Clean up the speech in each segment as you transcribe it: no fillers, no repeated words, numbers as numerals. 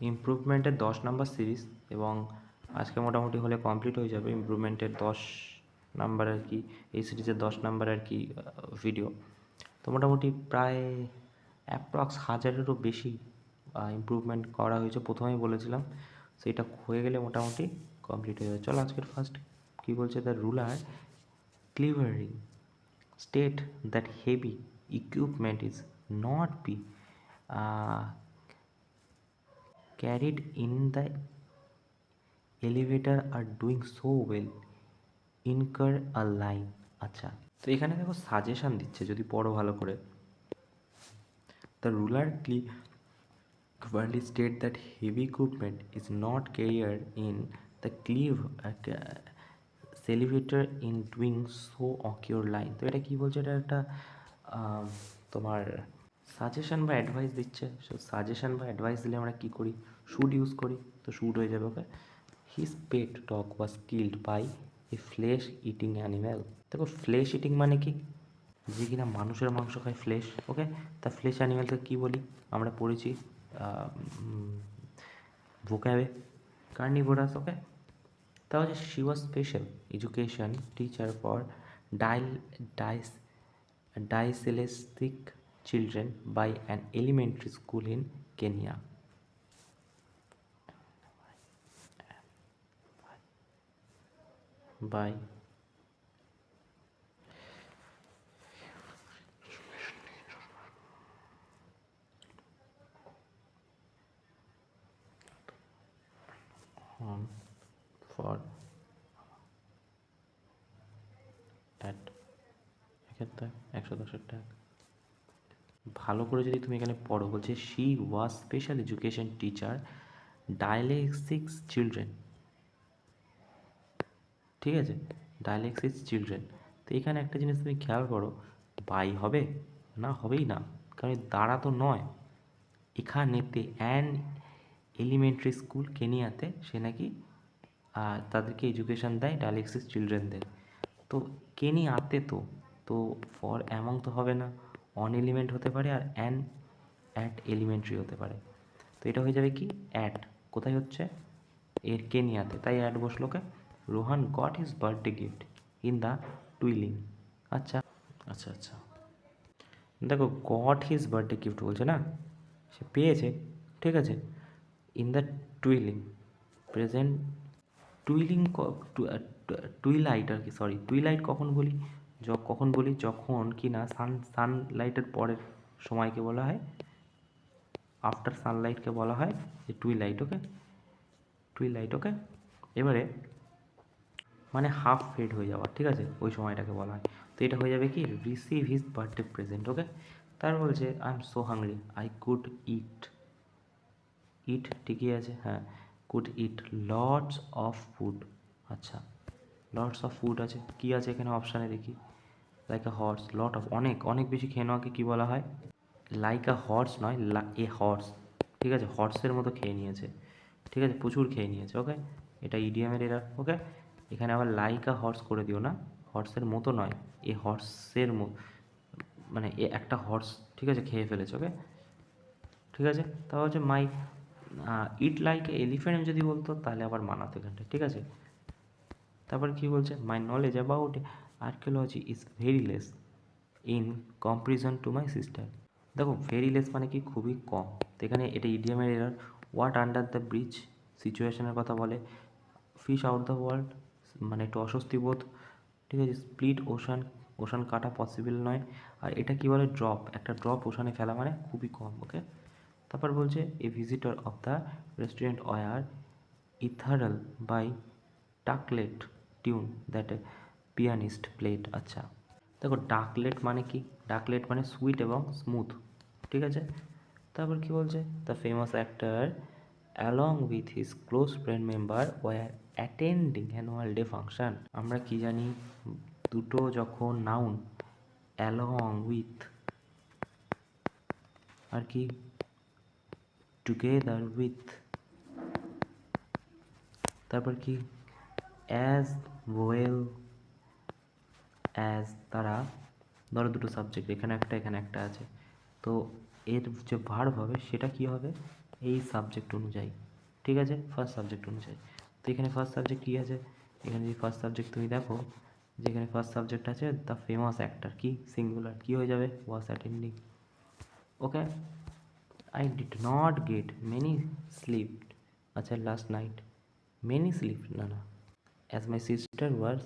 ইমপ্রুভমেন্টের 10 number series, এবং আজকে মোটামুটি হলে কমপ্লিট হয়ে যাবে ইমপ্রুভমেন্টের 10 নাম্বার আর কি, এই সিরিজের 10 নাম্বার আর কি ভিডিও। তো মোটামুটি প্রায় অ্যাপ্রক্স 1000-এরও বেশি ইমপ্রুভমেন্ট করা হয়েছে, প্রথমেই বলেছিলাম। সেইটা হয়ে গেলে মোটামুটি কমপ্লিট হয়ে যাবে। চলো আজকের ফার্স্ট কী বলছে, the ruler clevering state that heavy equipment is not be carried in the elevator are doing so well incur a line। আচ্ছা, তো এখানে দেখো সাজেশন দিচ্ছে, যদি পড়ো ভালো করে। The ruler clearly state that heavy equipment is not carried in the elevator in doing so occur line। তো এটা কি বলছে, এটা একটা তোমার সাজেশন বা অ্যাডভাইস দিচ্ছে। সো সাজেশন বা অ্যাডভাইস দিলে আমরা কী করি, শুড ইউজ করি, তো শুড হয়ে যাবে। Okay, his pet dog was killed by a flesh eating animal. দেখো ফ্লেশ ইটিং মানে কি, যে কিনা মানুষের মাংস খায়, ফ্লেশ। ওকে, তা ফ্লেশ অ্যানিম্যালকে কী বলি, আমরা পড়েছি ভোক্যাবে, কার্নিভোরাস। ওকে, তা হচ্ছে she was special education teacher for dyslexic children by an elementary school in Kenya. By on for at 110 টাকা। ভালো করে যদি তুমি এখানে পড়ো, বলছে she was special education teacher dyslexics children. ঠিক আছে, ডায়ালেক্সিক্স চিলড্রেন। তো এখানে একটা জিনিস তুমি খেয়াল করো, বাই হবে না, হবেই না, কারণ দ্বারা তো নয়। এখানেতে অ্যান এলিমেন্টারি স্কুল কেনিয়াতে, সে নাকি তাদেরকে এডুকেশন দেয় ডায়ালেক্সিস চিলড্রেনদের। তো কেনিয়াতে তো ফর অ্যামং তো হবে না, অন এলিমেন্ট হতে পারে, আর অ্যান অ্যাট এলিমেন্টারি হতে পারে। তো এটা হয়ে যাবে কি, অ্যাট। কোথায় হচ্ছে, এর কেনিয়াতে, তাই অ্যাট বসলো। কে Rohan got his birthday gift in the twilling. আচ্ছা আচ্ছা আচ্ছা, দেখো গট হিজ বার্থডে গিফট বলছে না, সে পেয়েছে, ঠিক আছে। ইন দ্য টুইলিং, প্রেজেন্ট টুইলিং, টুইলাইট আর কি, সরি টুইলাইট কখন বলি, কখন বলি, যখন কি না সানলাইটের পরের সময়কে বলা হয় আফটার সানলাইটকে বলা হয় যে টুইলাইট। ওকে, টুইলাইট। ওকে, এবারে মানে হাফ ফেড হয়ে যাওয়া, ঠিক আছে, ওই সময়টাকে বলা হয়। তো এটা হয়ে যাবে কি, receive his birthday present. Okay, তার বলছে I am so hungry I could eat ঠিকই আছে, হ্যাঁ, could eat lots of food. আচ্ছা, লটস অফ ফুড আছে, কি আছে এখানে অপশানে দেখি, like a horse, lot of, অনেক অনেক বেশি খেয়ে নেওয়াকে কী বলা হয়, লাইক আ হর্স নয়, এ হর্স, ঠিক আছে, হর্সের মতো খেয়ে নিয়েছে, ঠিক আছে, প্রচুর খেয়ে নিয়েছে। ওকে, এটা ইডিয়ামের এরা। ওকে, এখানে আবার লাইক আ হর্স করে দিও না, হর্সের মতো নয়, এ হর্সের মানে এ একটা হর্স, ঠিক আছে, খেয়ে ফেলেছে। ওকে, ঠিক আছে, তা হচ্ছে মাই ইট লাইক এলিফ্যান্ট যদি বলতো তাহলে আবার মানাতো এখানটা, ঠিক আছে। তারপর কি বলছে, my knowledge about archaeology is very less in comparison to my sister. দেখো ভেরি লেস মানে কি, খুবই কম। তো এখানে এটা ইডিয়ামের error. What under the bridge, সিচুয়েশনের কথা বলে। ফিশ আউট দ্য ওয়ার্ল্ড, মানে একটু অস্বস্তি বোধ, ঠিক আছে। স্প্লিট ওশান, ওশান কাটা পসিবল নয়। আর এটা কি বলে, ড্রপ, একটা ড্রপ ওশানে ফেলা মানে খুবই কম। ওকে, তারপর বলছে a visitor of the restaurant were ethereal by delicate tune that pianist plate. আচ্ছা, দেখো ডাকলেট মানে কি, ডাকলেট মানে সুইট এবং স্মুথ, ঠিক আছে। তারপর কি বলছে, the famous actor along with his close friend member were attending annual day function. আমরা কি জানি, দুটো যখন নাউন, অ্যালং উইথ আর কি টুগেদার উইথ, তারপর কি অ্যাজ ওয়েল অ্যাজ, তারা, ধরো দুটো সাবজেক্ট, এখানে একটা এখানে একটা আছে, তো এর যে ভার্ব হবে সেটা কি হবে, এই সাবজেক্ট অনুযায়ী, ঠিক আছে, ফার্স্ট সাবজেক্ট অনুযায়ী। তো এখানে ফার্স্ট সাবজেক্ট কী আছে, এখানে যদি ফার্স্ট সাবজেক্ট তুমি দেখো, যেখানে ফার্স্ট সাবজেক্ট আছে দ্য ফেমাস অ্যাক্টর, কি সিঙ্গুলার, কী হয়ে যাবে, was attending. Okay, I did not get many sleep, আচ্ছা লাস্ট নাইট, মেনি স্লিপ না না, as my sister was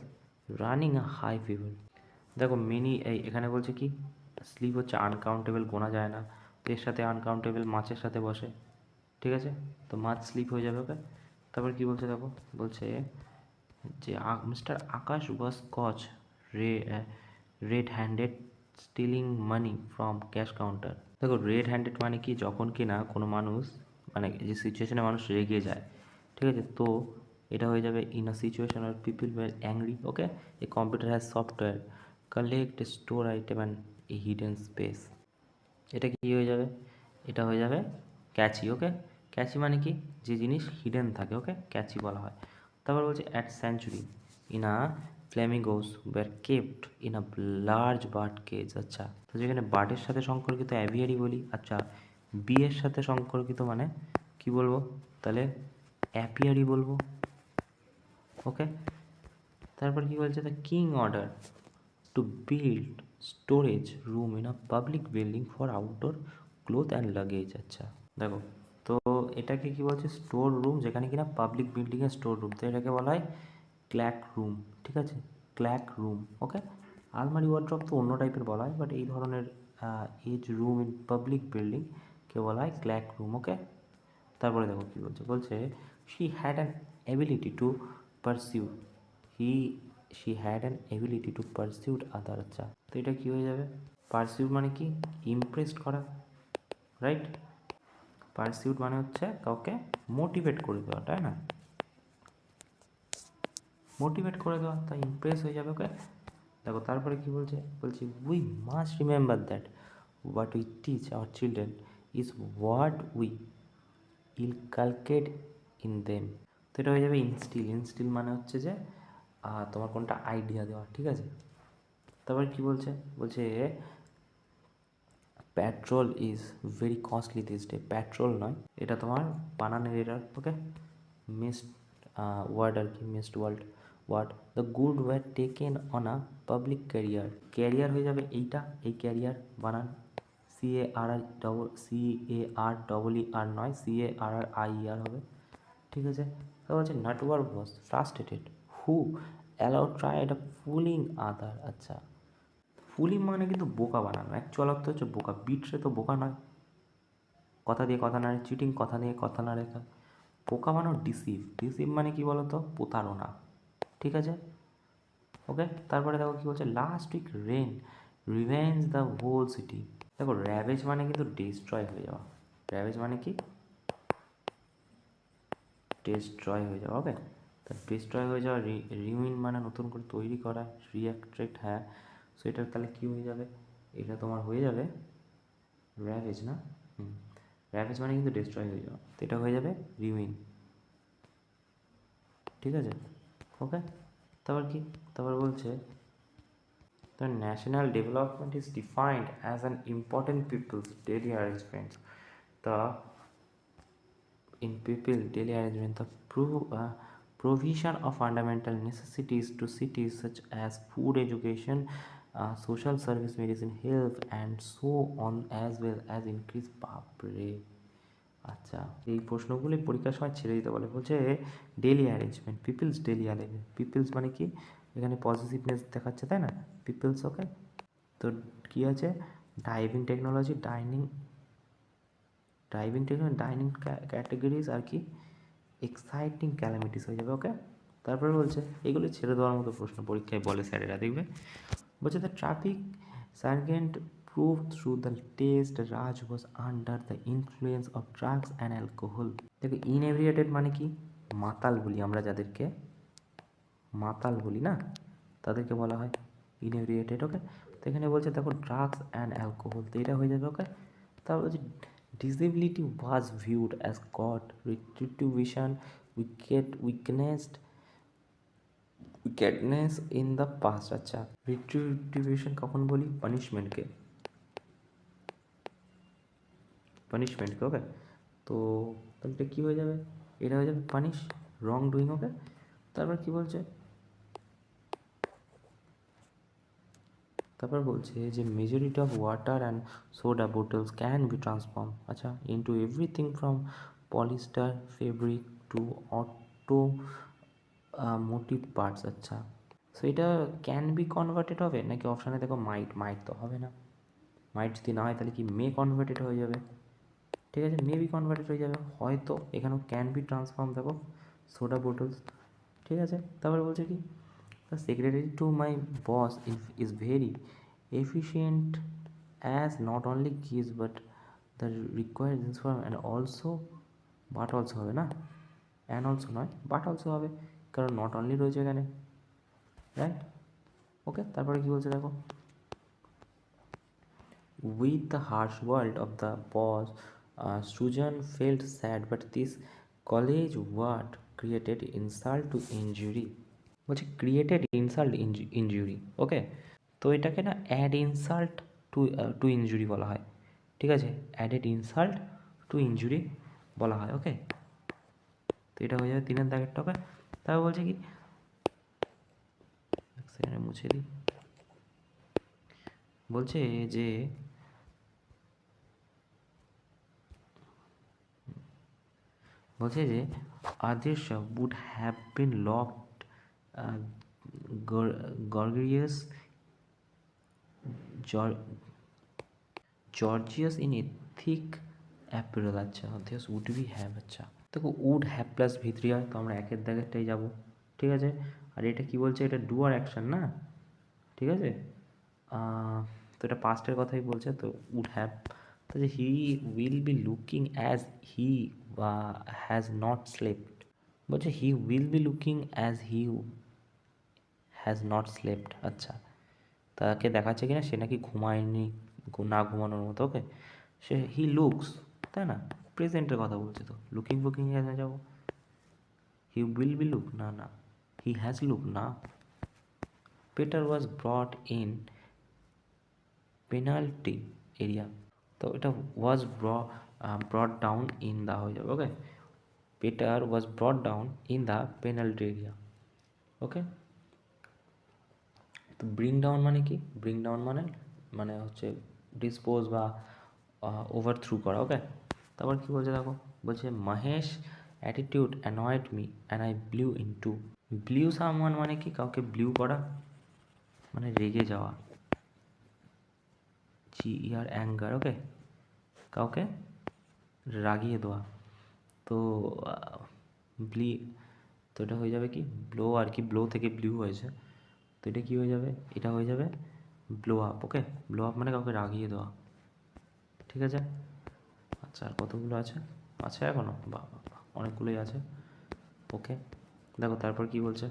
running a high fever. দেখো মেনি, এই এখানে বলছে কি স্লিপ হচ্ছে আনকাউন্টেবল, গোনা যায় না, তো এর সাথে আনকাউন্টেবল মাছের সাথে বসে, ঠিক আছে, তো মাছ স্লিপ হয়ে যাবে। ওকে, তারপর কি বলছে দেখো, বলছে যে মিস্টার আকাশ ওয়াজ কচ রে red handed stealing money from cash counter. দেখো রেড হ্যান্ডেড মানে কি, যখন কি না কোনো মানুষ, মানে যে সিচুয়েশনে মানুষ রেগে যায়, ঠিক আছে, তো এটা হয়ে যাবে ইন আ সিচুয়েশন আর people were angry. Okay, a computer has software collect store item and a hidden space. এটা কি হয়ে যাবে, এটা হয়ে যাবে ক্যাচি। ওকে, ক্যাচি মানে কি, যে জিনিস হিডেন থাকে, ওকে ক্যাচি বলা হয়। তারপর বলছে at century in a flamingos were kept in a large bird cage. আচ্ছা, তো যেখানে বার্ডের সাথে সম্পর্কিত অ্যাভিয়ারি বলি, আচ্ছা বিয়ের সাথে সম্পর্কিত মানে কি বলবো, তাহলে অ্যাপিয়ারি বলবো। ওকে, তারপর কি বলছে, the king order to build storage room in a public building for outdoor cloth and luggage. আচ্ছা দেখো, তো এটাকে কি বলছে, স্টোর রুম, যেখানে কিনা পাবলিক বিল্ডিংয়ের স্টোর রুম, তো এটাকে বলা হয় ক্ল্যাক রুম, ঠিক আছে, ক্ল্যাক রুম। ওকে, আলমারি ওয়ার্ড্রপ তো অন্য টাইপের বলা হয়, বাট এই ধরনের as room in public building কে বলা হয় ক্ল্যাক রুম। ওকে, তারপরে দেখো কী বলছে, বলছে she had an ability to pursue he she had an ability to pursued other. আচ্ছা, তো এটা কী হয়ে যাবে, পারসিউড মানে কি, ইমপ্রেসড করা, রাইট, পারসিউড মানে হচ্ছে কাউকে মোটিভেট করে দেওয়া, তাই না, মোটিভেট করে দেওয়া, তাই ইমপ্রেস হয়ে যাবে। ওকে, দেখো তারপরে কি বলছে, বলছি we must remember that what we teach our children is what we inculcate in them. তো এটা হয়ে যাবে ইনস্টিল। ইনস্টিল মানে হচ্ছে যে তোমার কোনটা আইডিয়া দেওয়া, ঠিক আছে। তারপর কি বলছে, বলছে petrol is very costly this day, petrol নয়, এটা তোমার বানানের এরার। ওকে, মিসড ওয়ার্ড আর কি, missed word the good were taken on a public carrier, carrier হয়ে যাবে এইটা, এই ক্যারিয়ার বানান CARR নয়, CARRIER হবে, ঠিক আছে। তো বলছে network was frustrated who allow tried a fooling other. আচ্ছা, ফুলিং মানে কিন্তু বোকা বানানো, অ্যাকচুয়াল অর্থ হচ্ছে বোকা, বিটরে তো বোকা নয়, কথা দিয়ে কথা না, চিটিং, কথা দিয়ে কথা না রেখা, বোকা বানানো ডিসিভ, ডিসিভ মানে কি বলতো, প্রতারণা, ঠিক আছে। ওকে, তারপরে দেখো কি বলছে, last week rain revenge the whole city. দেখো র্যাভেজ মানে কিন্তু ডিস্ট্রয় হয়ে যাওয়া, র্যাভেজ মানে কি, ডিস্ট্রয় হয়ে যাওয়া। ওকে, তা ডিস্ট্রয় হয়ে যাওয়া, রিউইন মানে নতুন করে তৈরি করা, রিঅ্যাক্ট্রেট, হ্যাঁ, সো এটার তাহলে কী হয়ে যাবে, এটা তোমার হয়ে যাবে র্যাভেজ না, র্যাভেজ মানে কিন্তু ডিস্ট্রয় হয়ে যাওয়া, তো এটা হয়ে যাবে রিউইন, ঠিক আছে। ওকে, তারপর কি, তারপর বলছে the national development is defined as an important people's daily arrangement. The in people daily arrangement, the provision of fundamental necessities to cities such as food, education, social service, medicine, health, and so on, as well as increase বাপরে। আচ্ছা, এই প্রশ্নগুলি পরীক্ষার সময় ছেড়ে দিতে বলে, বলছে daily arrangement, peoples daily arrangement, peoples মানে কি, এখানে পজিটিভনেস দেখাচ্ছে, তাই না, পিপলস। ওকে, তো কী আছে, ড্রাইভিং টেকনোলজি, ডাইনিং ক্যাটাগরিজ আর কি, এক্সাইটিং ক্যালামিটিস হয়ে যাবে। ওকে, তারপরে বলছে এগুলি ছেড়ে দেওয়ার মতো প্রশ্ন পরীক্ষায় বলে স্যারেরা, দেখবে, বলছে the traffic sergeant prove through the test Raj was under the influence of drugs and alcohol. দেখো ইনএব্রিয়েটেড মানে কি, মাতাল বলি আমরা, যাদেরকে মাতাল বলি না, তাদেরকে বলা হয় ইনএব্রিয়েটেড। ওকে, তো এখানে বলছে দেখো ড্রাগস অ্যান্ড অ্যালকোহল, তো এটা হয়ে যাবে। ওকে, তারপর বলছে disability was viewed as God retribution wickedness in the past। আচ্ছা, retribution কখন বলি, পানিশমেন্টকে, ওকে, তো তাহলে এটা কী হয়ে যাবে, এটা হয়ে যাবে পানিশ, রং ডুইং। ওকে, তারপর কি বলছে, তারপর বলছে যে majority of water and soda bottles can be transform, আচ্ছা, into everything from polyester fabric to automotive parts. আচ্ছা, সো এটা ক্যান বি কনভার্টেড হবে নাকি অপশানে দেখো মাইট, মাইট তো হবে না, মাইট যদি না হয় তাহলে কি মে কনভার্টেড হয়ে যাবে, ঠিক আছে, মে বি কনভার্টেড হয়ে যাবে, হয়তো এখানেও ক্যান বি ট্রান্সফর্ম, দেখো সোডা বোটলস, ঠিক আছে। তারপরে বলছে কি, the secretary to my boss is very efficient as not only gives but the required inform and also, but also হবে না, অ্যান্ড অলসো নয়, বাট অলসো হবে, কারণ নট অনলি রয়েছে এখানে, রাইট। ওকে, তারপরে কী বলছে দেখো, with the harsh world of the boss Sujan felt sad but this college word created insult to injury, বলছে ক্রিয়েটেড ইনসাল্ট ইনজুরি। ওকে, তো এটাকে না add insult to to injury বলা হয়, ঠিক আছে, অ্যাডেড ইনসাল্ট টু ইনজুরি বলা হয়। ওকে, তো এটা হয়ে যাবে 3 দাগেরটা। ওকে, তারপর বলছে কি, সেখানে মুছে দিই, বলছে যে আদর্শ would have been locked Gorgias Georgius in ethic apparel। আচ্ছা, আদর্শ would we have, আচ্ছা দেখো উড হ্যাভ প্লাস ভিতরি হয়, তো আমরা একের দাগেরটাই যাবো, ঠিক আছে। আর এটা কি বলছে, এটা ডু আর অ্যাকশন না, ঠিক আছে, তো এটা পাস্টের কথাই বলছে, তো উড হ্যাভ, তো যে he will be looking as he has not slept, বলছে he will be looking as he has not slept. আচ্ছা, তাকে দেখাচ্ছে কিনা সে নাকি ঘুমায়নি, না ঘুমানোর মতো। ওকে, সে হি লুকস, তাই না, প্রেজেন্টের কথা বলছে, তো লুকিং ফুকিং এখানে যাবো, হি উইল বি লুক, না না, হি হ্যাজ লুক না। Peter was brought in penalty area, তো এটা was brought down in the হয়ে যাবে। Okay, Peter was brought down in the penalty area. Okay, তো ব্রিং ডাউন মানে কি, ব্রিং ডাউন মানে মানে হচ্ছে ডিসপোজ বা ওভারথ্রু করা। ওকে, তারপর কী বলছে দেখো, বলছে Mahesh attitude annoyed me and I blew into, blew someone মানে কি, কাউকে ব্লিউ করা মানে রেগে যাওয়া, GER অ্যাঙ্গার। ওকে, কাউকে রাগিয়ে দেওয়া, তো ব্লি, তো এটা হয়ে যাবে কি ব্লো, আর কি ব্লো থেকে ব্লিউ হয়েছে, তো এটা কী হয়ে যাবে, এটা হয়ে যাবে ব্লো আপ। ওকে, ব্লো আপ মানে কাউকে রাগিয়ে দেওয়া, ঠিক আছে। আচ্ছা, আর কতগুলো আছে, আছে এখনও, বা অনেকগুলোই আছে। ওকে, দেখো তারপর কি বলছে,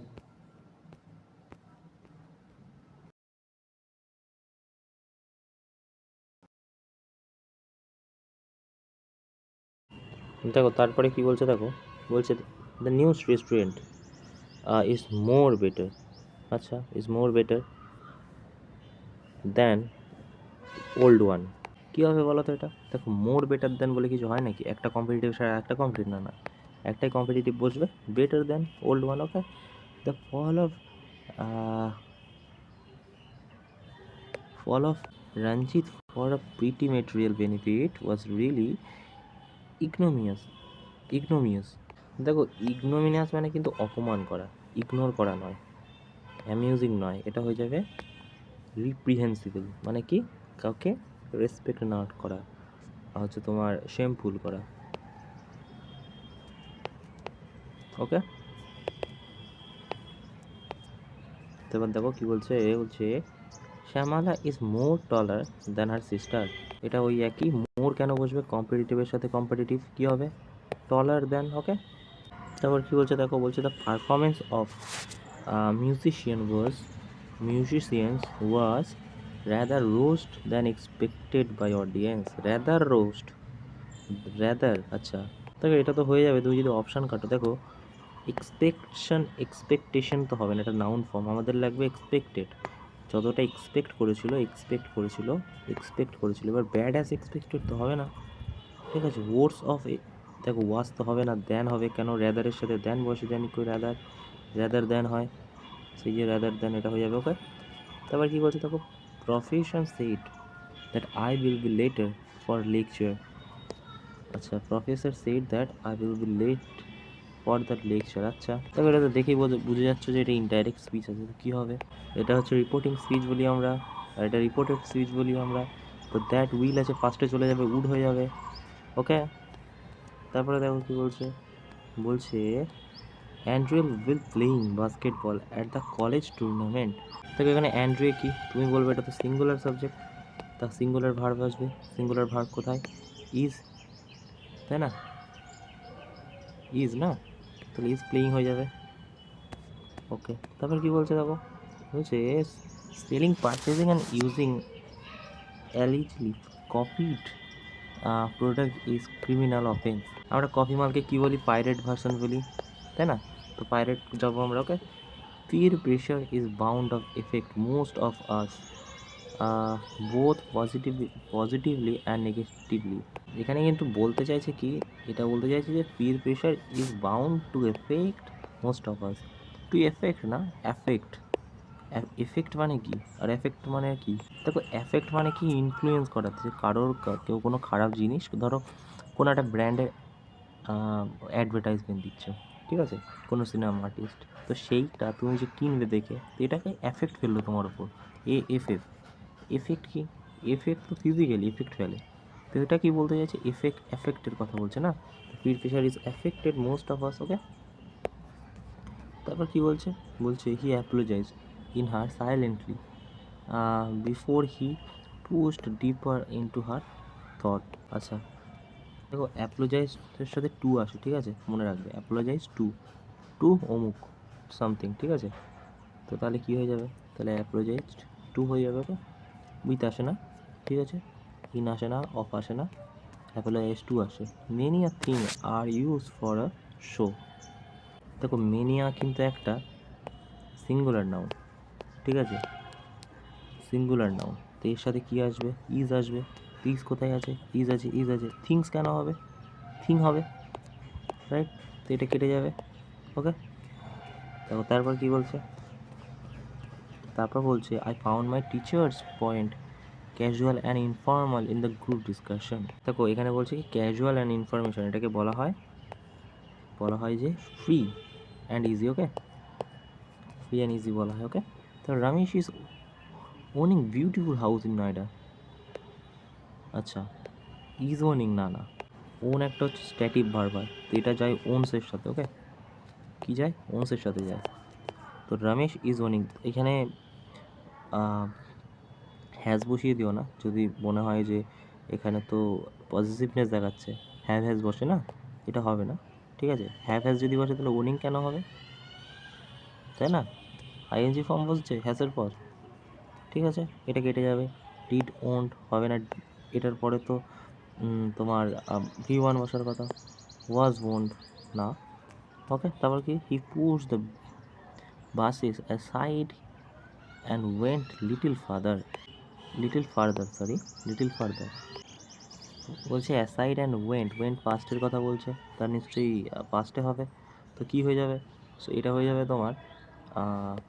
দেখো তারপরে কি বলছে দেখো, বলছে the news restaurant is more better, আচ্ছা, is more better than old one. কী হবে বলো তো এটা, দেখো মোর বেটার দ্যান বলে কিছু হয় নাকি, একটা কম্পিটিটিভ ছাড়া একটা কম্পিটিটিভ, না না, একটাই কম্পিটিটিভ বসবে, better than old one. Okay, the fall of Ranjit for a pretty material benefit was really ignominious, ignominious। দেখো ignominious মানে কিন্তু অপমান করা, ইগনোর করা নয়, অ্যামিউজিং নয়, এটা হয়ে যাবে রিপ্রিহেন্সিবল, মানে কি কাউকে রেসপেক্ট না করা, হচ্ছে তোমার শেমফুল করা। ওকে, এবার দেখো কি বলছে, বলছে Shyamala is more taller than her sister, এটা ওই একই, মোর কেন বসবে, কম্পিটিটিভের সাথে কম্পিটিটিভ কী হবে, টলার দ্যান। ওকে, তারপর কী বলছে দেখো, বলছে the performance of musicians was rather roast than expected by audience, rather roast, rather. আচ্ছা, দেখো এটা তো হয়ে যাবে, তুমি যদি অপশান কাটো, দেখো এক্সপেকটেশন তো হবে না, এটা নাউন ফর্ম, আমাদের লাগবে এক্সপেক্টেড, যতটা এক্সপেক্ট করেছিল, এবার ব্যাড অ্যাজ এক্সপেক্টেড তো হবে না, ঠিক আছে। ওয়ার্ডস অফ দেখো ওয়াজ তো হবে না, দেন হবে কেন? র্যাদারের সাথে দেন বসে, জানি কই র্যাদার, র্যাদার দেন হয়, সেই যে র্যাদার দেন এটা হয়ে যাবে। ওকে, তারপর কি বলছে দেখো, profession said that I will be later for lecture. আচ্ছা, professor said that I will be late for that lecture. আচ্ছা, তবে এটা তো দেখেই বুঝে যাচ্ছে যে এটা ইনডাইরেক্ট স্পিচ আছে। তো কী হবে? এটা হচ্ছে রিপোর্টিং স্পিচ বলি আমরা, আর এটা রিপোর্টেড স্পিচ বলি আমরা। তো দ্যাট উইল আছে ফার্স্টে চলে যাবে, উড হয়ে যাবে। ওকে, তারপরে দেখো কী বলছে, বলছে Andrew will playing basketball at the college tournament. দেখো এখানে অ্যান্ড্রিউ কি, তুমি বলবে এটা তো সিঙ্গুলার সাবজেক্ট, তা সিঙ্গুলার ভার্ব আসবে। সিঙ্গুলার ভার্ব কোথায়? ইজ, তাই না? ইজ না, তাহলে ইজ প্লেইং হয়ে যাবে। ওকে, তারপর কি বলছে দেখো, বলছে selling, purchasing and using illegally copied product is criminal offence. আমরা কপি মালকে কী বলি? পাইরেট ভার্সন বলি, তাই না? তো পাইরেট যাবো আমরা। ওকে, peer pressure is bound of affect most of us, both positively and negatively. এখানে কিন্তু বলতে চাইছে কি, এটা বলতে চাইছে যে peer pressure is bound to affect most of us, to affect না, affect। এফেক্ট মানে কি আর এফেক্ট মানে কি? দেখো এফেক্ট মানে কি, ইনফ্লুয়েন্স করাতে, কারোর কেউ কোনো খারাপ জিনিস, ধরো কোনো একটা ব্র্যান্ডের অ্যাডভার্টাইজমেন্ট দিচ্ছে, ঠিক আছে, কোনো সিনেমা আর্টিস্ট, তো সেইটা তুমি যে কিনবে দেখে, তো এটাকে এফেক্ট ফেললো তোমার ওপর। এফেক্ট কি? এফেক্ট তো ফিজিক্যালি এফেক্ট ফেলে, তো এটা কি বলতে চাইছে? এফেক্টের কথা বলছে না, peer pressure is effected most of us. Okay, তারপর কি বলছে, বলছে he apologise in her silently before he pushed deeper into her thought. আচ্ছা, দেখো অ্যাপোলোজাইজের সাথে টু আসে, ঠিক আছে, মনে রাখবে অ্যাপোলোজাইজ টু, টু অমুক সামথিং, ঠিক আছে। তো তাহলে কী হয়ে যাবে? তাহলে অ্যাপোলোজাইজড টু হয়ে যাবে। ওকে, উইথ আসে না, ঠিক আছে, ইন আসে না, অফ আসে না, অ্যাপোলোজাইজ টু আসে। Many a thing are use for a show. দেখো মেনিয়া কিন্তু একটা সিঙ্গুলার নাউন, ঠিক আছে, সিঙ্গুলার নাউন, তো এর সাথে কী আসবে? ইজ আসবে। ইজ কোথায় আছে? ইজ আছে, ইজ আছে, থিংস কেন হবে? থিং হবে, রাইট, তো এটা কেটে যাবে। ওকে, দেখো তারপর কি বলছে, তারপর বলছে I found my teachers point casual and informal in the group discussion. দেখো এখানে বলছে কি ক্যাজুয়াল অ্যান্ড ইনফরমেশন, এটাকে বলা হয় যে free and easy. Okay, free and easy বলা হয়। ওকে, তো Ramesh is owning beautiful house in Noida. আচ্ছা, ইজ ওনিং না, ওন একটা হচ্ছে স্ট্যাটিভ ভার্ব হয়, তো এটা যায় ওনসের সাথে। ওকে, কি যায়? ওনসের সাথে যায়। তো রমেশ ইজ ওনিং, এখানে হ্যাজ বসিয়ে দিও না, যদি মনে হয় যে এখানে তো পজিটিভনেস দেখাচ্ছে, হ্যাজ বসে না, এটা হবে না, ঠিক আছে। হ্যাজ যদি বসে তাহলে ওনিং কেন হবে, তাই না? আইএনজি ফর্ম বসছে হ্যাজের পর, ঠিক আছে, এটা কেটে যাবে। ডিড ওন্ট হবে না, এটার পরে তো তোমার ভি ওয়ান বসার কথা, ওয়াজ ওন্ট না। ওকে, তারপর কি, he push the buses aside and went little farther, বলছে অ্যাসাইড অ্যান্ড ওয়েন্ট পাস্টের কথা বলছে, তার নিশ্চয়ই পাস্টে হবে, তো কি হয়ে যাবে? সো এটা হয়ে যাবে তোমার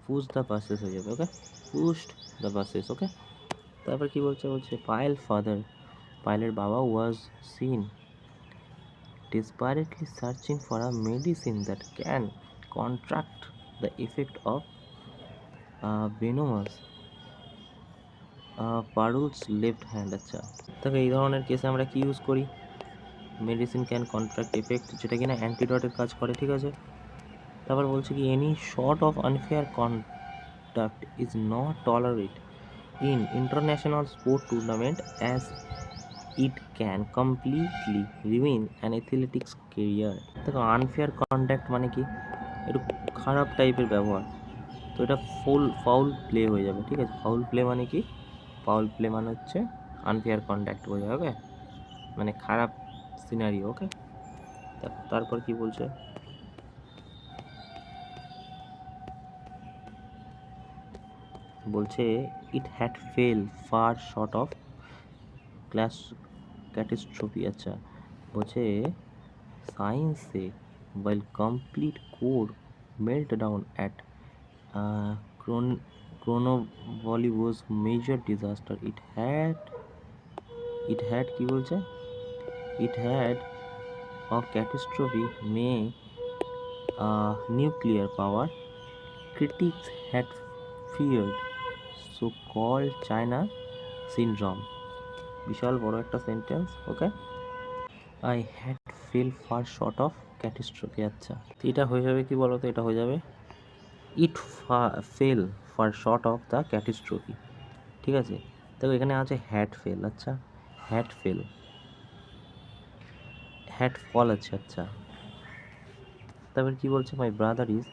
পুশ দ্য বাসেস হয়ে যাবে। ওকে, পুশড দ্য বাসেস। ওকে, তারপর কি বলছে, পাইলের বাবা was seen desperately searching for a medicine that can counteract the effect of venomous Parul's left hand. আচ্ছা, তবে এই ধরনের কেসে আমরা কি ইউজ করি? মেডিসিন ক্যান কন্ট্রাক্ট এফেক্ট, যেটা কিনা অ্যান্টিডটের কাজ করে, ঠিক আছে। তারপর বলছে কি any short of unfair conduct is not tolerate in international sport tournament as it can completely ruin an athletics career. দেখো আনফেয়ার কন্ডাক্ট মানে কি, একটু খারাপ টাইপের ব্যবহার, তো এটা ফাউল প্লে হয়ে যাবে, ঠিক আছে। ফাউল প্লে মানে কি? ফাউল প্লে মানে হচ্ছে আনফেয়ার কন্ডাক্ট বোঝা, ওকে, মানে খারাপ সিনারিও। ওকে, তারপর কি বলছে, it had fell far short of class catastrophe. আচ্ছা, বলছে Science say while complete core meltdown at Chronovoli was major disaster. It had কি বলছে? It had a catastrophe may nuclear power critics had feared so-called China syndrome. বিশাল বড় একটা sentence, okay? I had fell far short of catastrophe. আচ্ছা, তো এটা হয়ে যাবে কি বলো তো? এটা হয়ে যাবে it fell far short of the catastrophe. ঠিক আছে, দেখো এখানে আছে হ্যাড ফেল। আচ্ছা, হ্যাড ফেল, হ্যাড ফল আছে। আচ্ছা, তারপর কি বলছে? My brother is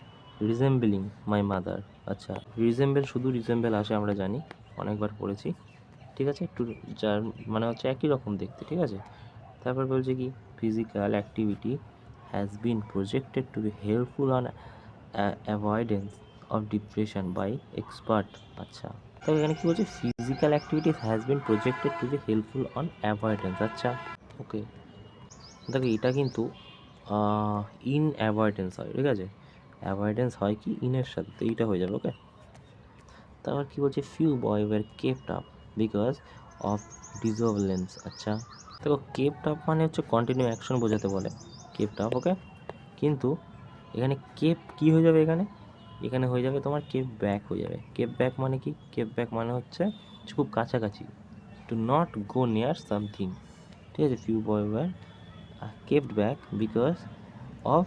resembling my mother. আচ্ছা, রিজেম্বল, শুধু রিজেম্বল আসে আমরা জানি, অনেকবার পড়েছি। ঠিক আছে, একটু যার মানে হচ্ছে একই রকম দেখতে। ঠিক আছে, তারপর বলছে কি physical activity has been projected to be helpful on avoidance of depression by expert. আচ্ছা, তো এখানে কি বলছে? Physical activities has been projected to be helpful on avoidance. আচ্ছা, ওকে, দেখো এটা কিন্তু ইন অ্যাভয়েডেন্স হয়। ঠিক আছে, অ্যাভয়েডেন্স হয় কি ইনের সাথে, তো এইটা হয়ে যাবে। ওকে, তারপর কি বলছে? Few boy were kept up because of disobedience. আচ্ছা, দেখো কেপ্ট আপ মানে হচ্ছে কন্টিনিউ অ্যাকশন বোঝাতে বলে কেপ্ট আপ। ওকে, কিন্তু এখানে কেপ কি হয়ে যাবে? এখানে হয়ে যাবে তোমার কেপ ব্যাক হয়ে যাবে। কেপ ব্যাক মানে কি? কেপ ব্যাক মানে হচ্ছে খুব কাছাকাছি, to not go near something. ঠিক আছে, few boy were kept back because of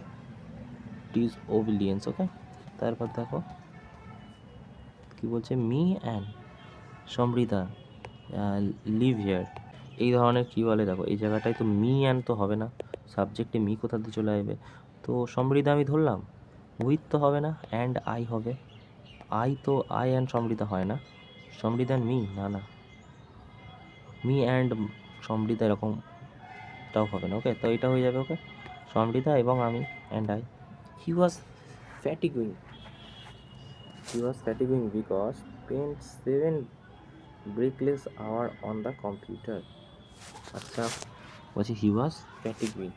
disobedience. Okay, তারপর দেখো কি বলছে? Me and Samriddha live here. এই ধরনের কি বলে? দেখো এই জায়গাটায় তো মি অ্যান্ড তো হবে না, সাবজেক্টে মি কোথা দিয়ে চলে আসবে? তো সমৃদ্ধা আমি ধরলাম, উইথ তো হবে না, অ্যান্ড আই হবে। আই তো আই অ্যান্ড সমৃদ্ধা হয় না, সমৃদ্ধা অ্যান্ড মি, না না, মি অ্যান্ড সমৃদ্ধা এরকমটাও হবে না। ওকে, তো এটা হয়ে যাবে। ওকে, সমৃদ্ধা এবং আমি, and I. He was fatiguing because spent 7 breathless hour on the computer. আচ্ছা, বলছি হি ওয়াজ ফ্যাটিগুইং।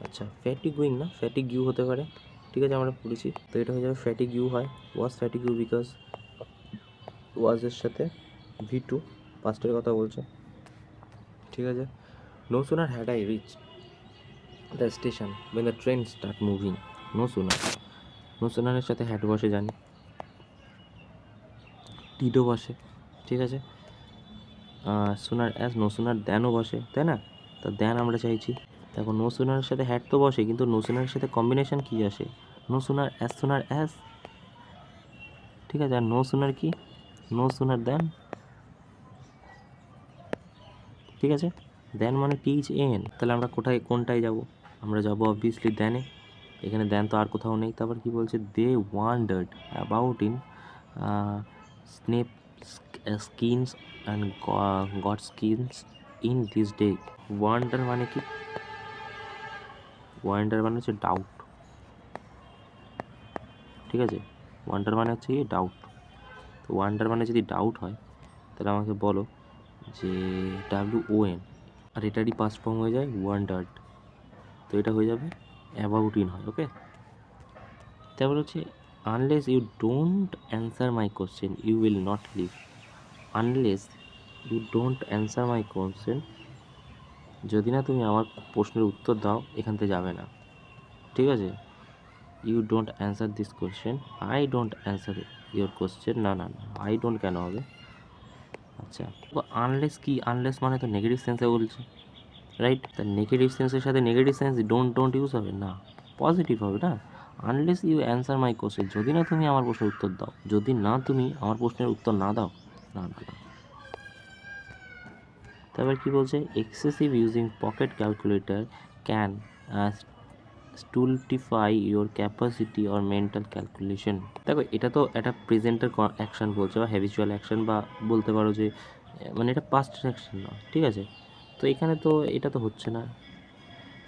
আচ্ছা, ফ্যাটিগুইং না, ফ্যাটিগিউ হতে পারে। ঠিক আছে, আমরা পড়েছি, তো এটা হয়ে যাবে ফ্যাটিগিউ হয়। ওয়াজ ফ্যাটিগিউ বিকজ ওয়াজের সাথে V2 পাস্টের কথা বলছে। ঠিক আছে, no sooner had I reach the station when the train start moving. No সুনারের সাথে হ্যাড বসে, জানি, টিডও বসে। ঠিক আছে, সুনার অ্যাজ, নো সুনার দ্যানও বসে, তাই না? তা দ্যান আমরা চাইছি। দেখো নো সুনারের সাথে হ্যাড তো বসে, কিন্তু নো সুনারের সাথে কম্বিনেশন কি আসে? No sooner as. ঠিক আছে, আর নো সুনার কি? No sooner than. ঠিক আছে, দ্যান মানে THAN। তাহলে আমরা কোনটায় যাব? আমরা যাব অবভিয়াসলি দ্যানে। এখানে দ্যান তো আর কোথাও নেই। তারপর কি বলছে? They wondered about in snap skins and god skins in this day. Wonder মানে কি? ওয়ান্ডার মানে হচ্ছে ডাউট। ঠিক আছে, ওয়ান্ডার মানে হচ্ছে ডাউট। তো ওয়ান্ডার মানে যদি ডাউট হয়, তাহলে আমাকে বলো যে WON, আর এটারই পাস্ট ফর্ম হয়ে যায় ওয়ান্ডার্ড, তো এটা হয়ে যাবে অ্যাবাউট ইন হয়। ওকে, তারপর হচ্ছে unless you don't answer my question you will not leave. Unless you don't answer my question, যদি না তুমি আমার প্রশ্নের উত্তর দাও এখান থেকে যাবে না। ঠিক আছে, you don't answer this question, I don't answer your question. না না না, আই ডোন্ট কেন হবে? আচ্ছা, তো আনলেস কি? আনলেস মানে তো নেগেটিভ সেন্সে বলছে, রাইট? তা নেগেটিভ সেন্সের সাথে নেগেটিভ সেন্স ডোন্ট ইউজ হবে না, পজিটিভ হবে না। Unless you answer my question, যদি না তুমি আমার প্রশ্নের উত্তর দাও, যদি না তুমি আমার প্রশ্নের উত্তর না দাও, না না না। তারপর কি বলছে? Excessive using pocket calculator can stultify your capacity or mental calculation. দেখো এটা তো একটা প্রেজেন্টের অ্যাকশন বলছে, বা হ্যাবিচুয়াল অ্যাকশন, বা বলতে পারো যে মানে এটা পাস্ট অ্যাকশন না। ঠিক আছে, তো এখানে তো এটা তো হচ্ছে না।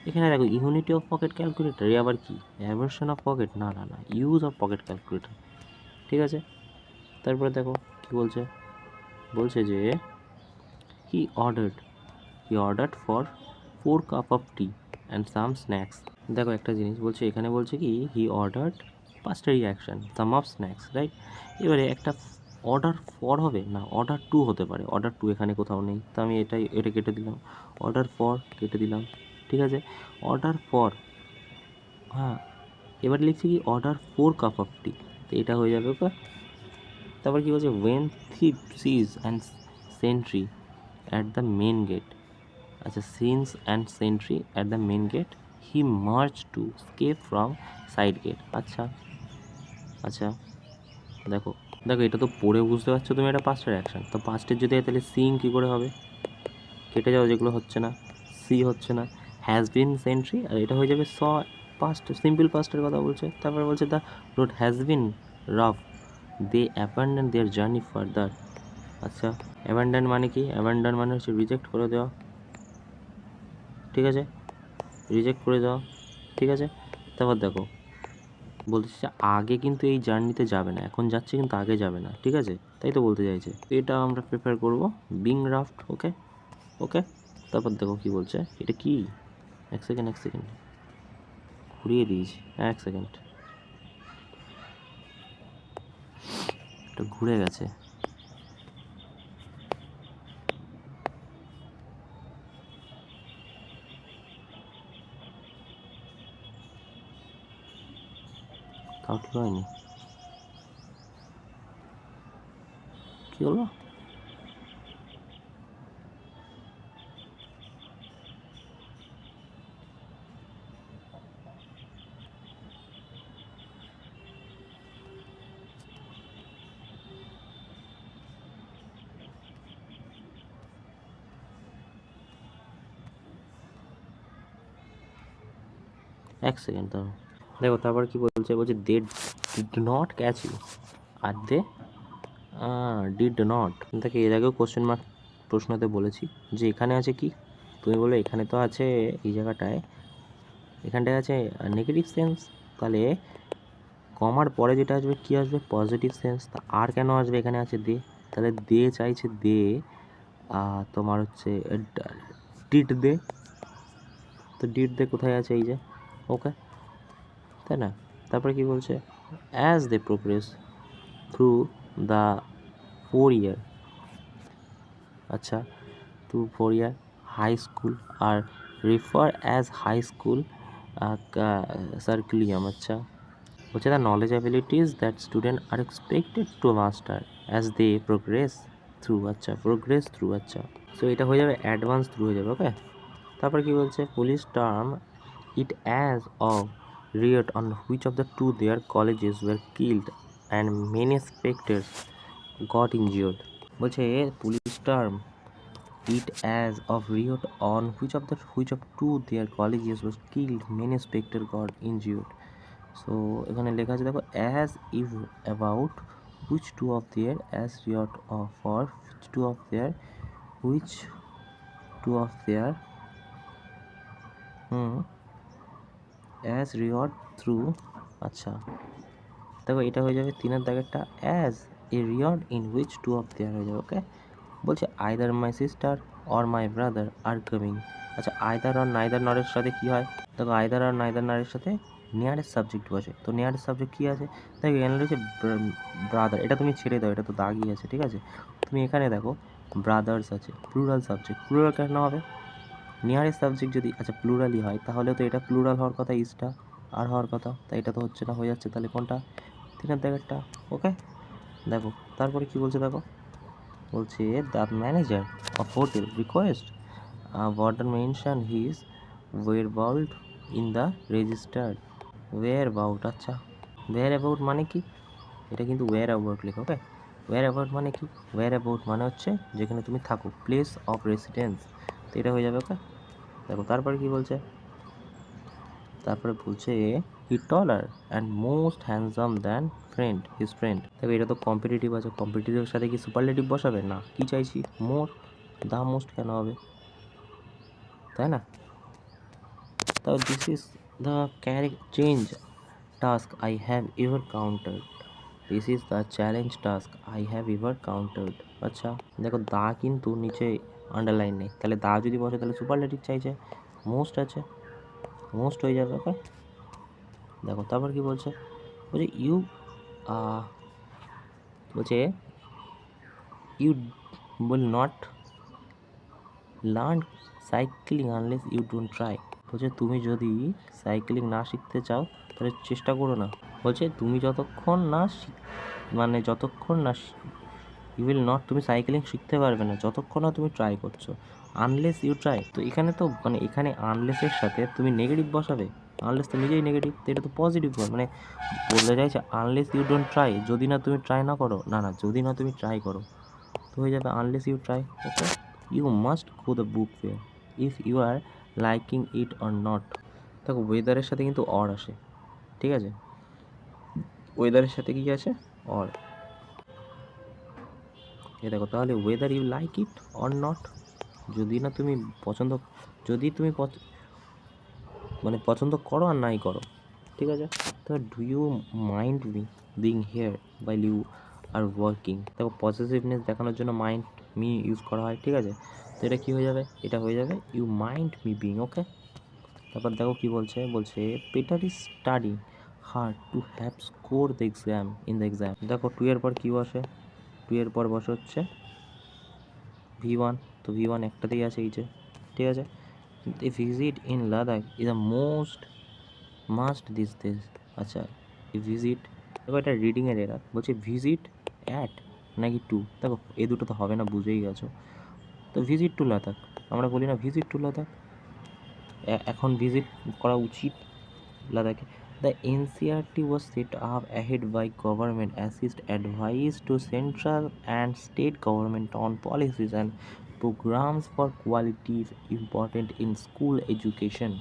এখানে দেখো ইউনিটি অফ পকেট ক্যালকুলেটর, এ আবার কি? অ্যাভারশন অফ পকেট, না না না, ইউজ অফ পকেট ক্যালকুলেটর। ঠিক আছে, তারপরে দেখো কি বলছে? বলছে যে he ordered for 4 cup of T and some snacks. দেখো একটা জিনিস বলছে, এখানে বলছে কি হি অর্ডার্ড 5টা reaction some of snacks, right? এবারে একটা অর্ডার ফর হবে না, অর্ডার টু হতে পারে। অর্ডার টু এখানে কোথাও নেই, তো আমি এটা কেটে দিলাম। অর্ডার ফর কেটে দিলাম, ঠিক আছে। অর্ডার ফর, হ্যাঁ, এবার লিখছি কি অর্ডার 4 কাপ অফ টি, তো এটা হয়ে যাবে ওকে। তারপর কি বলছে, when thief sees and sentry at the main gate, আচ্ছা, since and sentry at the main gate he march to escape from side gate. আচ্ছা আচ্ছা, দেখো দেখো এটা তো পড়ে বুঝতে পারছো তুমি, এটা 5টা অ্যাকশন, তো 5টের যদি হয় তাহলে সিং কী করে হবে? কেটে যাও, যেগুলো হচ্ছে না, সি হচ্ছে না, হ্যাজ বিন সেন্ট্রি, আর এটা হয়ে যাবে স, পাস্ট, সিম্পল পাস্টের কথা বলছে। তারপরে বলছে the road has been rough, they abandon their journey further. আচ্ছা, অ্যাবান্ডন মানে কি? অ্যাবান্ডন মানে হচ্ছে রিজেক্ট করে দেওয়া, ঠিক আছে, রিজেক্ট করে দেওয়া, ঠিক আছে। তারপর দেখো বলছে আগে কিন্তু এই জার্নিতে যাবে না, এখন যাচ্ছে কিন্তু আগে যাবে না, ঠিক আছে, তাই তো বলতে চাইছে। এটা আমরা প্রেফার করব বিং রাফট, ওকে ওকে। তারপর দেখো কি বলছে, এটা কি, এক সেকেন্ড ঘুরিয়ে দিয়েছি, 1 সেকেন্ড, এটা ঘুরে গেছে। তাও ঠিক হয়নি, কি হলো? এক সেকেন্ড দাও, দেখো তারপর কি বলছে, বলছে they did not catch you, আর দে ডিড নট। দেখে এর আগেও কোশ্চেন মার্ক প্রশ্নতে বলেছি যে এখানে আছে কি, তুমি বলো এখানে তো আছে এই জায়গাটায়, এখানটায় আছে নেগেটিভ সেন্স, তাহলে কমার পরে যেটা আসবে কি আসবে, পজিটিভ সেন্স। তা আর কেন আসবে, এখানে আছে দে, তাহলে দে চাইছে দে তোমার হচ্ছে ডিড দে, তো ডিড দে কোথায় আছে, এই যে, ওকে, তাই না? তারপরে কি বলছে, as they progress through the 4 year, আচ্ছা, to 4 year high school are refer as high school curriculum. আচ্ছা, বলছে the knowledge abilities that student are expected to master as they progress through, আচ্ছা, প্রোগ্রেস থ্রু, আচ্ছা, so এটা হয়ে যাবে advance through হয়ে যাবে, ওকে। তারপর কি বলছে, police term it as of riot on which of the two their colleges were killed and many spectators got injured। বলছে police term it as of riot on which of two their colleges was killed, many spectators got injured। so এখানে লেখা আছে দেখো, as if about which two of their, as riot of for which two of their, which two of their as riot through, আচ্ছা, দেখো এটা হয়ে যাবে 3-এর দাগেরটা, as a rid in which two of their হয়ে যাবে, ওকে। বলছে either my sister or my brother are coming, আচ্ছা, আইদার আর নাইদার নরের সাথে কি হয়, দেখো আইদার আর নাইদার নরের সাথে নিয়ারেস্ট সাবজেক্ট বসে, তো নিয়ারেস্ট সাবজেক্ট কী আছে, দেখো এখানে রয়েছে ব্রাদার, এটা তুমি ছেড়ে দাও, এটা তো দাগই আছে, ঠিক আছে। তুমি এখানে দেখো ব্রাদার্স আছে, প্লুরাল সাবজেক্ট, প্লুরাল কেন হবে, নিয়ারেস্ট সাবজেক্ট যদি আচ্ছা প্লুরালই হয় তাহলে তো এটা প্লুরাল হওয়ার কথা, ইসটা আর হওয়ার কথা, তাই এটা তো হচ্ছে না, হয়ে যাচ্ছে, তাহলে কোনটা, 3-এর দাগেরটা, ওকে। দেখো তারপরে কি বলছে, দেখো বলছে the manager of hotel request warder mention his whereabout in the registered, where about, আচ্ছা, ওয়ের অ্যাবাউট মানে কি, এটা কিন্তু ওয়ের অ্যাবাউট লেখো, ওকে। ওয়ের অ্যাবাউট মানে কি, ওয়ের অ্যাবাউট মানে হচ্ছে যেখানে তুমি থাকো, প্লেস অফ রেসিডেন্স, তো এটা হয়ে যাবে, ওকে। দেখো তারপরে কি বলছে, তারপরে বলছে he taller and most handsome than friend, his friend. দেখো এটা তো কম্পিটিটিভ আছে, কম্পিটিটিভের সাথে কি সুপারলেটিভ বসাবে না, কি চাইছি, মোর, দা মোস্ট কেন হবে, তাই না? তাও this is the correct change task I have ever countered, this is the challenge task I have ever countered. আচ্ছা, দেখো দা কিন্তু নিচে আন্ডারলাইন নেই, তাহলে দা যদি বসে তাহলে সুপারলেটিভ চাইছে, মোস্ট আছে, মোস্ট হয়ে যাবে। ওকে, দেখো তারপর কি বলছে, বলছে ইউ বলছে you will not learn cycling unless you don't try. বলছে তুমি যদি সাইক্লিং না শিখতে চাও তাহলে চেষ্টা করো না। বলছে তুমি যতক্ষণ না ইউ উইল নট, তুমি সাইক্লিং শিখতে পারবে না যতক্ষণ না তুমি ট্রাই করছো। আনলেস ইউ ট্রাই, তো এখানে তো মানে এখানে আনলেসের সাথে তুমি নেগেটিভ বসাবে। আনলেস তো নিজেই নেগেটিভ, তো এটা তো পজিটিভ মানে বলতে চাইছে আনলেস ইউ ডোন্ট ট্রাই, যদি না তুমি ট্রাই না করো, যদি না তুমি ট্রাই করো তো হয়ে যাবে unless you try. Okay, you must go the book fair if you are liking it or not. দেখো ওয়েদারের সাথে কিন্তু অর আসে, ঠিক আছে, ওয়েদারের সাথে কি আছে, অর। এ দেখো তাহলে weather you like it or not, যদি না তুমি পছন্দ, যদি তুমি মানে পছন্দ করো আর নাই করো, ঠিক আছে। তো do you mind me being here while you are working. দেখো পজিটিভনেস দেখানোর জন্য মাইন্ড মি ইউজ করা হয়, ঠিক আছে। তো এটা কী হয়ে যাবে, এটা হয়ে যাবে you mind me being. Okay, তারপর দেখো কি বলছে, Peter is study hard to have score the exam in the exam. দেখো টু এর পর কি বসে, টু এর পর বসে হচ্ছে V1, তো V1 একটাতেই আছে এই যে, ঠিক আছে। A visit in Ladakh is a must this this. আচ্ছা, এই ভিজিট, দেখো এটা রিডিংয়ের এরার, বলছে ভিজিট অ্যাট নাকি টু। দেখো এই দুটো তো হবে না, বুঝেই গেছো। তো ভিজিট টু লাদাখ, আমরা বলি না ভিজিট টু লাদাখ, এখন ভিজিট করা উচিত লাদাখে। The NCRT was set up ahead by government assist advice to central and state government on policies and programs for quality important in school education.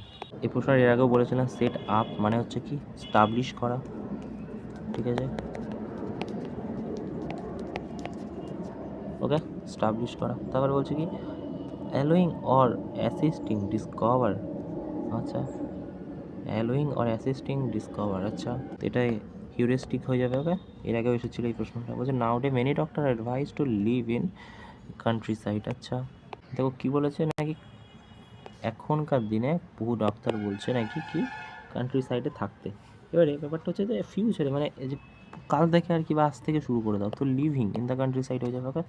এই প্রশ্ন এর আগেও বলেছিলাম, সেট আপ মানে হচ্ছে কি স্টাবলিশ করা, ঠিক আছে, ওকে, স্টাবলিশ করা। তারপরে বলছে কি অ্যালোয়িং অর অ্যাসিস্টিং ডিসকভার, আচ্ছা অ্যালোয়িং অর অ্যাসিস্টিং ডিসকভার, আচ্ছা তো এটাই হিউরিস্টিক হয়ে যাবে। ওকে, এর আগেও এসেছিলো এই প্রশ্নটা, বলছে now day many doctor advise to live in countryside. আচ্ছা দেখো কী বলেছে, নাকি এখনকার দিনে বহু ডাক্তার বলছে নাকি কি কান্ট্রি সাইডে থাকতে। এবারে ব্যাপারটা হচ্ছে যে ফিউচারে মানে এই যে কাল দেখে আর কি বা আজ থেকে শুরু করে দাও, তো living in the countryside হয়ে যাবে। Okay,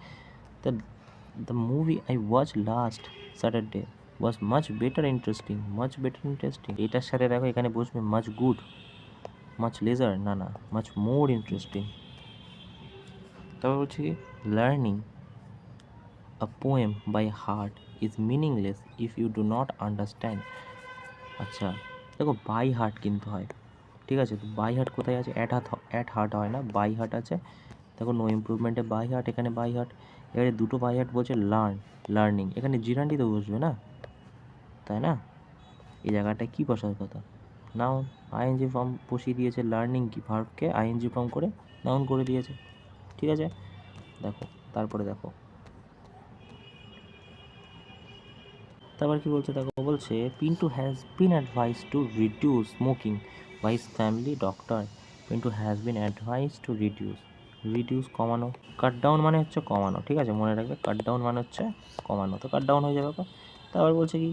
the movie I watch last Saturday was much better interesting. এটার সাথে দেখো এখানে বসবে much good, much leisure, না much more interesting। তারপর বলছি learning a poem by heart is meaningless if you do not understand। আচ্ছা দেখো বাই হার্ট কিন্তু হয়, ঠিক আছে, তো বাই হার্ট কোথায় আছে, অ্যাট হার্ট হয় না, বাই হার্ট আছে। দেখো নো ইমপ্রুভমেন্টে বাই হার্ট, এখানে বাই হার্ট, এবারে দুটো বাই হার্ট বলছে লার্নিং, এখানে জিরান্ডি তো বসবে না, তাই না, এই জায়গাটায় কী বসার কথা, নাউন আইএনজি ফর্ম বসিয়ে দিয়েছে, লার্নিং কি ভার্বকে আইএনজি ফর্ম করে নাউন করে দিয়েছে, ঠিক আছে। দেখো তারপরে দেখো তারপর কি বলছে, দেখো বলছে Pintu has been advice to reduce smoking by his family doctor. Pintu has been advice to reduce কমানো, কাট ডাউন মানে হচ্ছে কমানো, ঠিক আছে, মনে রাখবে কাট ডাউন মানে হচ্ছে কমানো, তো কাট ডাউন হয়ে যাবে। তারপর বলছে কি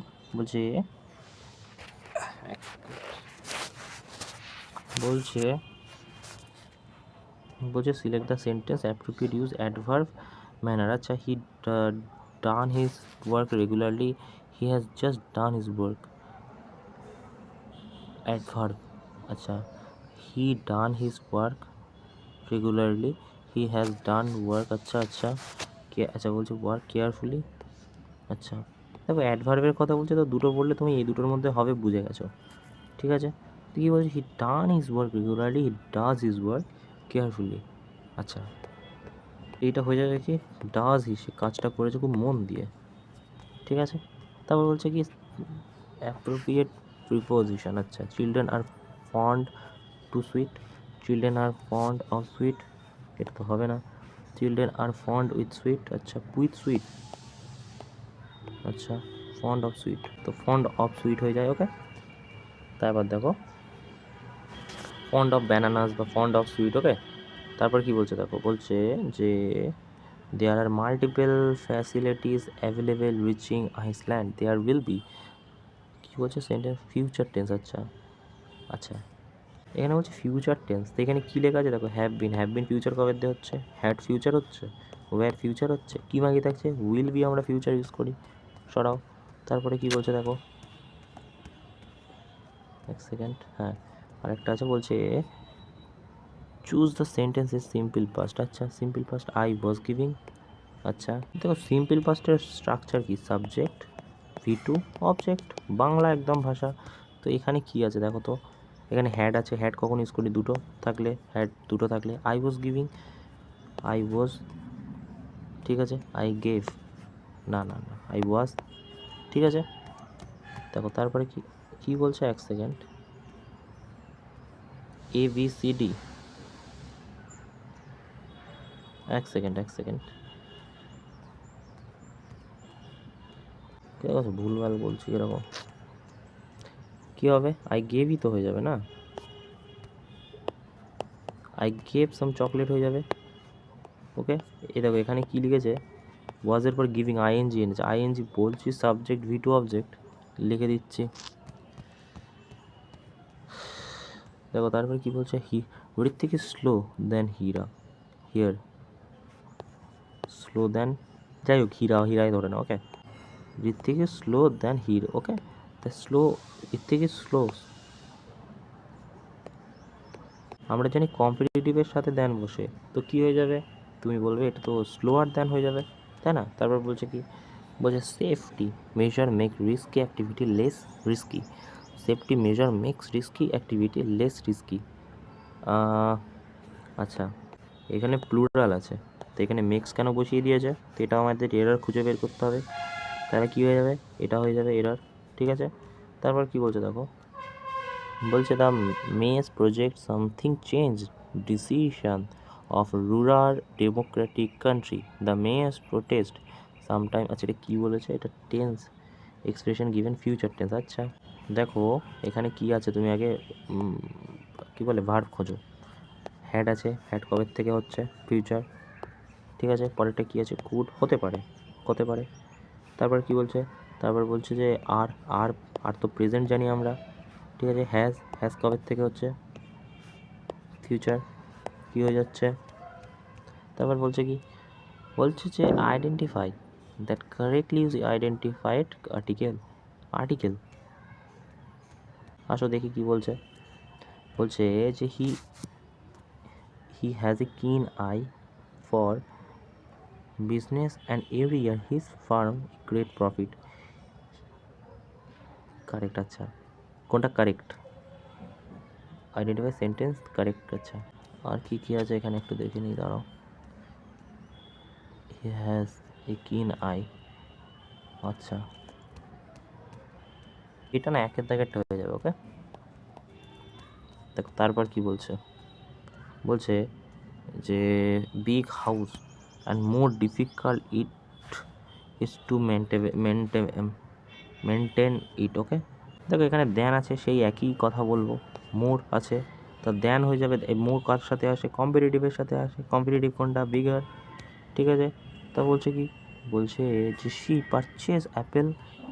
বলছে select the sentence appropriate use adverb manner. আচ্ছা he done his work regularly, he has just done his work, adverb. আচ্ছা he done his work regularly, he has done work, আচ্ছা বলছে ওয়ার্ক কেয়ারফুলি। আচ্ছা দেখো অ্যাডভার্বের কথা বলছে, তো দুটো বললে তুমি এই দুটোর মধ্যে হবে, বুঝে গেছো, ঠিক আছে। তো কী বলছে, he done his work regularly, he does his work carefully. আচ্ছা এইটা হয়ে যাবে কি ডাজ, সে কাজটা করেছে খুব মন দিয়ে, ঠিক আছে। তারপর বলছে কি অ্যাপ্রোপ্রিয়েট প্রিপোজিশন। আচ্ছা children are fond to sweet, children are fond of sweet, এটা তো হবে না, children are fond with sweet, আচ্ছা উইথ সুইট, আচ্ছা ফন্ড অফ সুইট, তো ফন্ড অফ সুইট হয়ে যায়। ওকে, তারপর দেখো ফন্ড অফ ব্যানানাস বা ফন্ড অফ সুইট। ওকে, তারপর কি বলছে, দেখো বলছে যে there are multiple facilities available reaching Iceland, there will be, কি বলছে সেন্টেন্স ফিউচার টেন্স। আচ্ছা আচ্ছা, এখানে বলছে ফিউচার টেন্স, তো এখানে কী লেখা আছে দেখো, হ্যাভ বিন ফিউচার কবে দিয়ে হচ্ছে, হ্যাড ফিউচার হচ্ছে, ওয়্যার ফিউচার হচ্ছে, কী বাকি থাকছে, উইল বি আমরা ফিউচার ইউজ করি, সরাও। তারপরে কি বলছে দেখো, এক সেকেন্ড, হ্যাঁ আরেকটা আছে, বলছে choose the sentence is simple past. আচ্ছা simple past, I was giving. আচ্ছা দেখো সিম্পল পাস্টের স্ট্রাকচার কি, সাবজেক্ট V2 অবজেক্ট, বাংলা একদম ভাষা। তো এখানে কি আছে দেখো তো, এখানে হ্যাড আছে, হ্যাড কখন ইউজ করি, দুটো থাকলে, হ্যাড দুটো থাকলে, I was giving, I was, ঠিক আছে, আই গেভ, না না না আই ওয়াজ, ঠিক আছে। দেখো তারপরে কি কি বলছে, এক সেকেন্ড, ABCD, এক সেকেন্ড ঠিক আছে, ভুলভাল বলছি এরকম, কি হবে, আই গেভই তো হয়ে যাবে না, আই গেভ সাম চকলেট হয়ে যাবে। ওকে, এই দেখো এখানে কি লিখেছে, ওয়াজের পর গিভিং আইএনজি এনেছে, আইএনজি বলছি সাবজেক্ট V2 অবজেক্ট, লিখে দিচ্ছি। দেখো তারপরে কি বলছে, Ritwik is slow then here, slow then, যাই হোক হিরাই ধরে না, okay, Ritwik is slow then her, okay, তা স্লো, ঋত্বিক ইজ স্লো, আমরা জানি কম্পিটিটিভের সাথে দেন বসে, তো কি হয়ে যাবে, তুমি বলবে এটা তো স্লোয়ার দেন হয়ে যাবে, তাই না। তারপর বলছে কি, বলছে safety measure make risky activity less risky, safety measure makes risky activity less risky. আচ্ছা এখানে প্লুরাল আছে, তো এখানে মেক্স কেন বসিয়ে দিয়েছে, তো এটা আমাদের এরার খুঁজে বের করতে হবে, তাহলে কী হয়ে যাবে, এটা হয়ে যাবে এরার, ঠিক আছে। তারপর কি বলছে দেখো, বলছে the mess project something change decision of rural democratic country, the mess protest sometime, আচ্ছা এটা কী বলেছে, এটা tense expression given future tense. আচ্ছা দেখো এখানে কি আছে, তুমি আগে কি বলে ভার্ব খোঁজো, হ্যাড আছে, হ্যাড কবে থেকে হচ্ছে, ফিউচার, ঠিক আছে। পরেরটা কি আছে, কুড, হতে পারে। তারপর কি বলছে, তারপর বলছে যে আর আর আর তো প্রেজেন্ট জানি আমরা, ঠিক আছে। হ্যাজ কবে থেকে হচ্ছে, ফিউচার, কি হয়ে যাচ্ছে। তারপর বলছে কি, বলছে যে identify that correctly use identified article. আসো দেখি কি বলছে, বলছে যে হি হ্যাজ এ কিন I for business and every year his farm great profit, correct. আচ্ছা কোনটা কারেক্ট, আইডেন্টিফাই সেন্টেন্স কারেক্ট। আচ্ছা আর কি কি আছে এখানে একটু দেখে নিই, দাঁড়াও, হি হ্যাজ এ কিন আই, আচ্ছা এটা না একের দাগেরটা হয়ে যাবে, ওকে। দেখো তারপর কি বলছে, বলছে যে big house and more difficult it is to maintain it, okay. দেখো এখানে দেন আছে, সেই একই কথা বলবো, মোর আছে, তা দেন হয়ে যাবে, মোর কার সাথে আসে, কম্পিটিটিভের সাথে আসে, কম্পিটিটিভ কোনটা, বিগার, ঠিক আছে। তা বলছে কি, বলছে যে she purchase Apple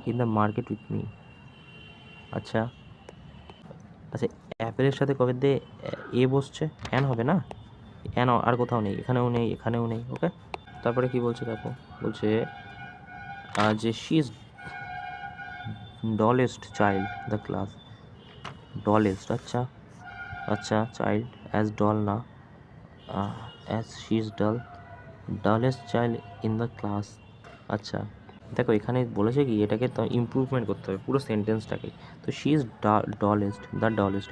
in the market with me. আচ্ছা আচ্ছা অ্যাপেলের সাথে কবে দিয়ে এ বসছে, অ্যান হবে না, অ্যান আর কোথাও নেই, এখানেও নেই, ওকে। তারপরে কি বলছে দেখো, বলছে যে she is dullest child the class, dullest, আচ্ছা আচ্ছা চাইল্ড অ্যাজ ডল না, as she is dullest child in the class. আচ্ছা দেখো এখানে বলেছে কি, এটাকে তো ইমপ্রুভমেন্ট করতে হবে পুরো সেন্টেন্সটাকে, তো শি ইজ ডলেস্ট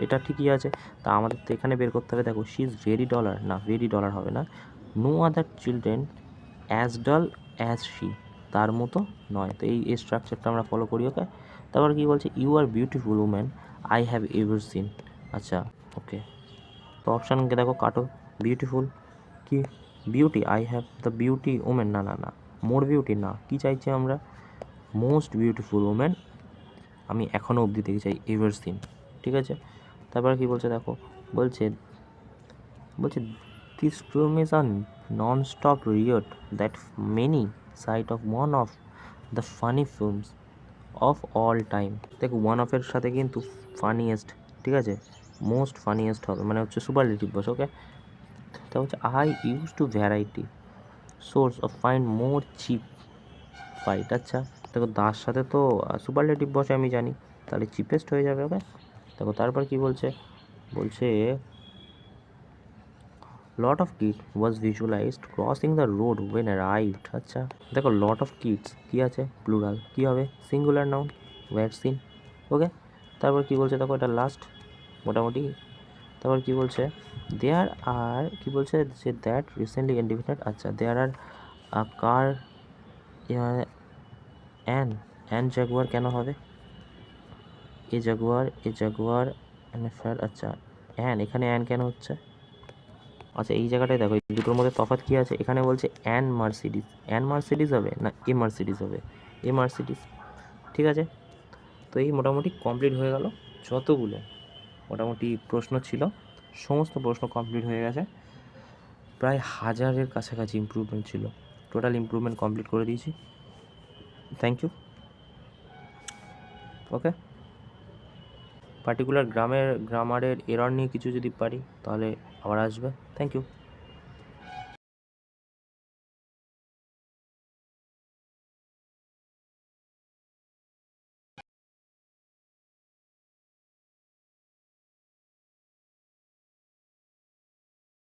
এটা ঠিকই আছে, তা আমাদের তো এখানে বের করতে হবে, দেখো শি ইজ ভেরি ডলার, না ভেরি ডলার হবে না, no other children as doll as she, তার মতো নয়, তো এই স্ট্রাকচারটা আমরা ফলো করি, ওকে। তারপর কি বলছে, you are beautiful woman I have ever seen. আচ্ছা ওকে, তো অপশানকে দেখো কাটো, বিউটিফুল কি, beauty, I have the beauty women, না না না মোর বিউটি না, কি চাইছি আমরা, মোস্ট বিউটিফুল ওমেন আমি এখনও অবধি দেখে চাই, এভার সিন, ঠিক আছে। তারপর কি বলছে দেখো, বলছে বলছে this film is a non stop riot that many sight of one of the funny films of all time. দেখো ওয়ান অফের সাথে কিন্তু ফানিয়েস্ট, ঠিক আছে, মোস্ট ফানিয়েস্ট হবে, মানে হচ্ছে সুপারলেটিভ বস। ওকে, তা হচ্ছে I use to variety source of find more cheap fight. আচ্ছা, দেখো দার সাথে তো সুপারলেটিভ বসে আমি জানি, তাহলে চিপেস্ট হয়ে যাবে। ওকে, দেখো তারপর কি বলছে, বলছে lot of kid was visualized crossing the road when arrived. আচ্ছা, দেখো লট অফ কিডস কী আছে, প্লুরাল, কী হবে, সিঙ্গুলার নাউন, ভ্যাকসিন। ওকে, তারপর কি বলছে, দেখো এটা লাস্ট মোটামুটি। তারপর কি বলছে, দেয়ার আর কি বলছে যে দ্যাট রিসেন্টলি ইন্ডিপেন্ডেন্ট। আচ্ছা, দেয়ার আর কার অ্যান জাগুয়ার কেন হবে, এ জাগুয়ার ফ্যার। আচ্ছা, এখানে অ্যান কেন হচ্ছে। আচ্ছা, এই জায়গাটায় দেখো এই দুটোর মধ্যে তফাৎ কী আছে, এখানে বলছে অ্যান মার্সিডিজ হবে না এ মার্সিডিজ হবে, এ মার্সিডিজ। ঠিক আছে, তো এই মোটামুটি কমপ্লিট হয়ে গেল, যতগুলো মোটামুটি প্রশ্ন ছিল সমস্ত প্রশ্ন কমপ্লিট হয়ে গেছে। প্রায় 1000-এর কাছাকাছি ইমপ্রুভমেন্ট ছিল, টোটাল ইমপ্রুভমেন্ট কমপ্লিট করে দিয়েছি। Thank you. ওকে, পার্টিকুলার গ্রামারের এরর নিয়ে কিছু যদি পারি তাহলে আবার আসবে। Thank you.